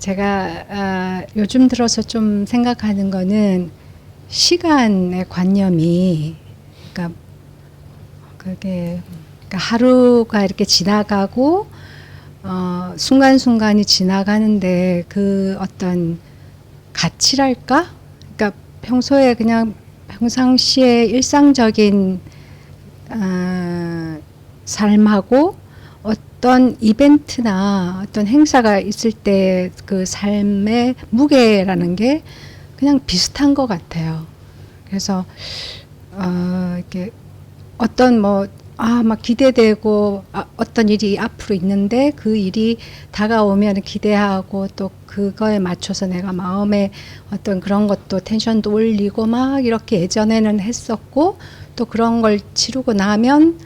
제가 요즘 들어서 좀 생각하는 거는 시간의 관념이, 그러니까 그게 그러니까 하루가 이렇게 지나가고 순간순간이 지나가는데 그 어떤 가치랄까? 그러니까 평소에 그냥 평상시에 일상적인 삶하고 어떤 이벤트나 어떤 행사가 있을 때 그 삶의 무게라는 게 그냥 비슷한 것 같아요. 그래서 이렇게 어떤 막 기대되고 어떤 일이 앞으로 있는데 그 일이 다가오면 기대하고 또 그거에 맞춰서 내가 마음에 어떤 그런 것도 텐션도 올리고 막 이렇게 예전에는 했었고, 또 그런 걸 치르고 나면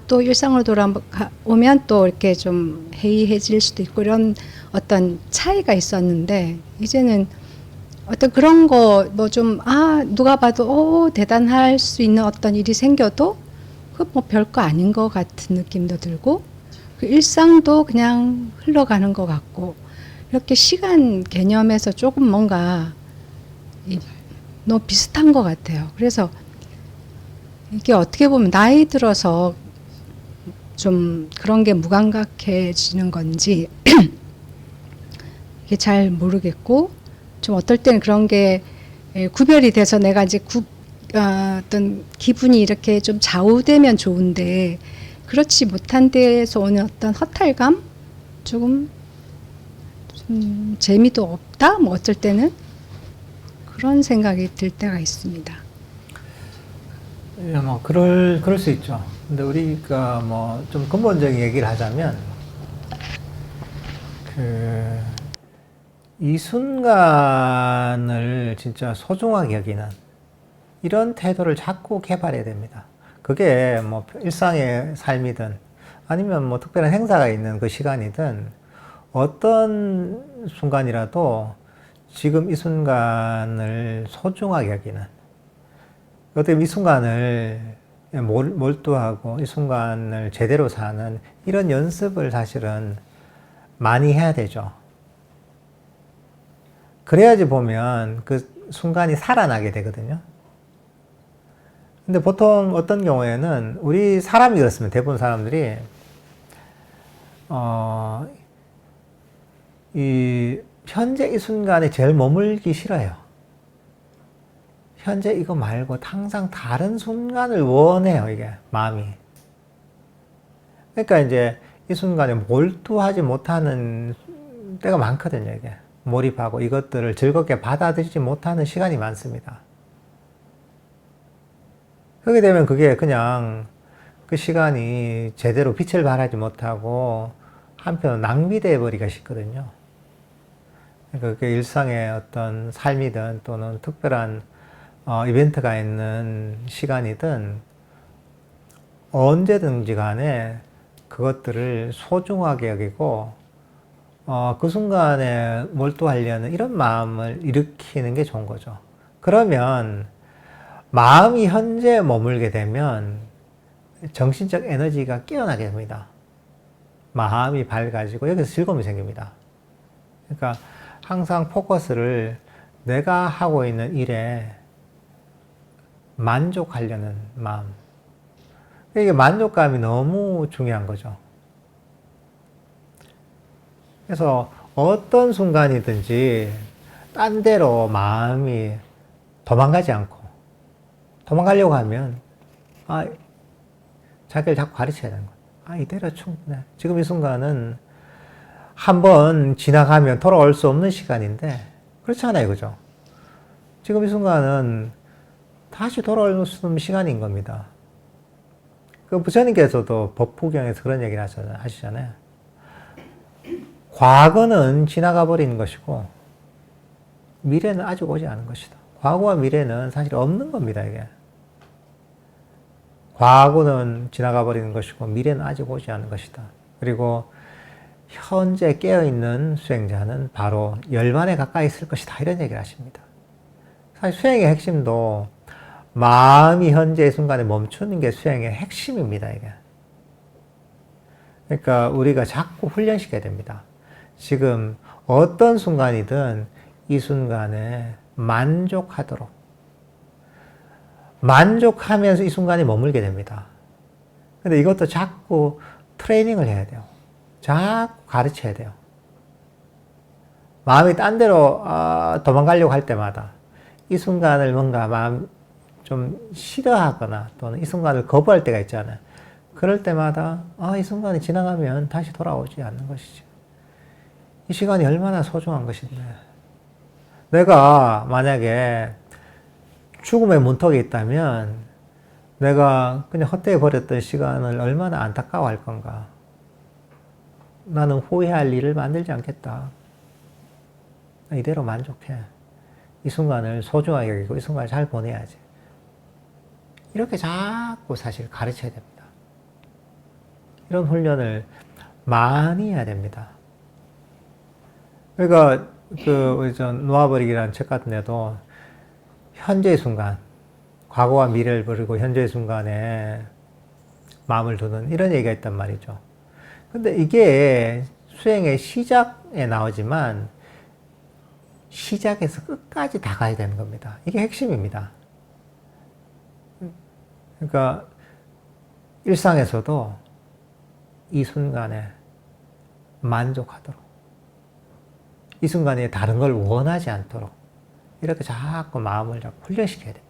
또 일상으로 돌아오면 또 이렇게 좀 해이해질 수도 있고, 이런 어떤 차이가 있었는데, 이제는 어떤 그런 거 누가 봐도 대단할 수 있는 어떤 일이 생겨도 그 별거 아닌 것 같은 느낌도 들고, 그 일상도 그냥 흘러가는 것 같고, 이렇게 시간 개념에서 조금 뭔가 너무 비슷한 것 같아요. 그래서 이게 어떻게 보면 나이 들어서 좀 그런 게 무감각해지는 건지 이게 잘 모르겠고, 좀 어떨 때는 그런 게 구별이 돼서 내가 이제 어떤 기분이 이렇게 좀 좌우되면 좋은데, 그렇지 못한 데에서 오는 어떤 허탈감, 조금 재미도 없다, 어쩔 때는 그런 생각이 들 때가 있습니다. 예, 그럴 수 있죠. 근데 우리가 좀 근본적인 얘기를 하자면, 이 순간을 진짜 소중하게 여기는 이런 태도를 자꾸 개발해야 됩니다. 그게 일상의 삶이든 아니면 특별한 행사가 있는 그 시간이든 어떤 순간이라도 지금 이 순간을 소중하게 여기는, 어떻게 이 순간을 몰두하고 이 순간을 제대로 사는 이런 연습을 사실은 많이 해야 되죠. 그래야지 보면 그 순간이 살아나게 되거든요. 근데 보통 어떤 경우에는 우리 사람이 그렇습니다. 대부분 사람들이 이 현재 이 순간에 제일 머물기 싫어요. 현재 이거 말고 항상 다른 순간을 원해요, 이게 마음이. 그러니까 이제 이 순간에 몰두하지 못하는 때가 많거든요, 이게. 몰입하고 이것들을 즐겁게 받아들이지 못하는 시간이 많습니다. 그렇게 되면 그게 그냥 그 시간이 제대로 빛을 발하지 못하고 한편 낭비되어 버리기가 쉽거든요. 그러니까 그게 일상의 어떤 삶이든 또는 특별한 이벤트가 있는 시간이든 언제든지 간에 그것들을 소중하게 여기고 그 순간에 몰두하려는 이런 마음을 일으키는 게 좋은 거죠. 그러면 마음이 현재에 머물게 되면 정신적 에너지가 깨어나게 됩니다. 마음이 밝아지고 여기서 즐거움이 생깁니다. 그러니까 항상 포커스를 내가 하고 있는 일에 만족하려는 마음. 이게 만족감이 너무 중요한 거죠. 그래서 어떤 순간이든지 딴 데로 마음이 도망가지 않고, 도망가려고 하면 자기를 자꾸 가르쳐야 되는 거예요. 이대로 충분해. 지금 이 순간은 한번 지나가면 돌아올 수 없는 시간인데, 그렇잖아요, 그죠? 지금 이 순간은 다시 돌아올 수 없는 시간인 겁니다. 그 부처님께서도 법화경에서 그런 얘기를 하시잖아요. 과거는 지나가 버리는 것이고 미래는 아직 오지 않은 것이다. 과거와 미래는 사실 없는 겁니다, 이게. 과거는 지나가 버리는 것이고 미래는 아직 오지 않은 것이다. 그리고 현재 깨어있는 수행자는 바로 열반에 가까이 있을 것이다, 이런 얘기를 하십니다. 사실 수행의 핵심도 마음이 현재의 순간에 멈추는 게 수행의 핵심입니다, 이게. 그러니까 우리가 자꾸 훈련시켜야 됩니다. 지금 어떤 순간이든 이 순간에 만족하도록, 만족하면서 이 순간에 머물게 됩니다. 근데 이것도 자꾸 트레이닝을 해야 돼요. 자꾸 가르쳐야 돼요. 마음이 딴 데로 도망가려고 할 때마다 이 순간을 뭔가 마음 좀 싫어하거나 또는 이 순간을 거부할 때가 있잖아요. 그럴 때마다 이 순간이 지나가면 다시 돌아오지 않는 것이지. 이 시간이 얼마나 소중한 것인데. 내가 만약에 죽음의 문턱에 있다면 내가 그냥 헛되이 버렸던 시간을 얼마나 안타까워할 건가. 나는 후회할 일을 만들지 않겠다. 이대로 만족해. 이 순간을 소중하게 여기고 이 순간을 잘 보내야지. 이렇게 자꾸 사실 가르쳐야 됩니다. 이런 훈련을 많이 해야 됩니다. 그러니까 우리 놓아버리기라는 책 같은 데도 현재의 순간, 과거와 미래를 버리고 현재의 순간에 마음을 두는 이런 얘기가 있단 말이죠. 근데 이게 수행의 시작에 나오지만 시작에서 끝까지 다 가야 되는 겁니다. 이게 핵심입니다. 그러니까 일상에서도 이 순간에 만족하도록, 이 순간에 다른 걸 원하지 않도록 이렇게 자꾸 마음을 자꾸 훈련시켜야 됩니다.